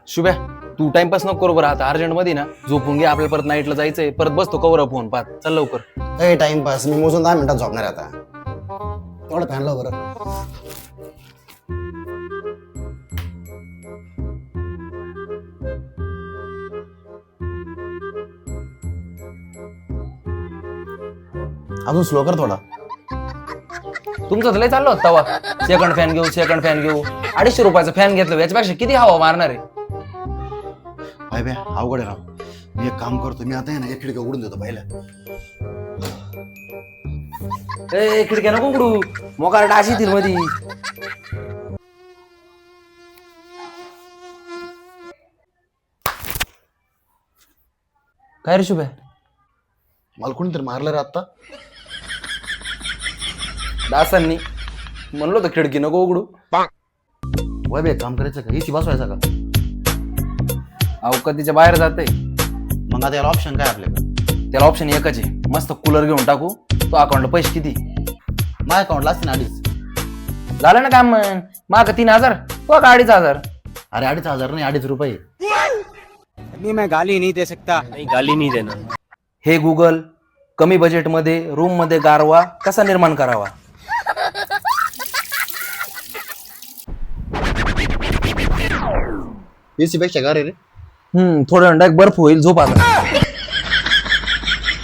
शुभ्या तू timepass नको करू बरं, आता अर्जंट मध्ये ना झोपून घे, आपल्याला परत नाईटला जायचंय, परत बसतो कवर फोन पाहत, चल लवकर. टाइमपास मी मोजून 10 मिनिटात झोपणार आता. तेवढं फॅन लाव बरं. अजून स्लो कर थोडा. तुमचं तर लय चाललं होतं तवा, सेकंड फॅन घेऊ सेकंड फॅन घेऊ. 250 रुपयाचा फॅन घेतलं, याच्यापेक्षा किती हवा मारणार आहे. भाई बे अवघड आहे राव. मी एक काम करतो, मी आता आहे ना एक खिडकी उघडून देतो पहिल्या. ए खिडक्या नको उघडू, मोकार डास येतील मधी. काय रे शुभ्या? मला कोणीतरी मारलं रे आता. डासांनी म्हणलो तर खिडकी नको उघडू. वय बे काम करायचं का? इसी बसवायचा का? अवकातीच्या बाहेर जाते. मग आता याला ऑप्शन काय आपल्याकडे? त्याला ऑप्शन एकच आहे, मस्त कूलर घेऊन टाकू. तो अकाउंटला पैसे किती? माझ्या अकाउंटला असते ना 2.5. झालं ना काम. माग 3000, तो का 2500? अरे 2.5 नाही 2.5 रुपये. अभी मैं गाली नहीं दे सकता. नहीं गाली नहीं देना. हे गुगल, कमी बजेटमध्ये रूम मध्ये गारवा कसा निर्माण करावा? एसी पेक्षा गार आहे रे. थोडं डायरेक्ट बर्फ होईल, झोप आता.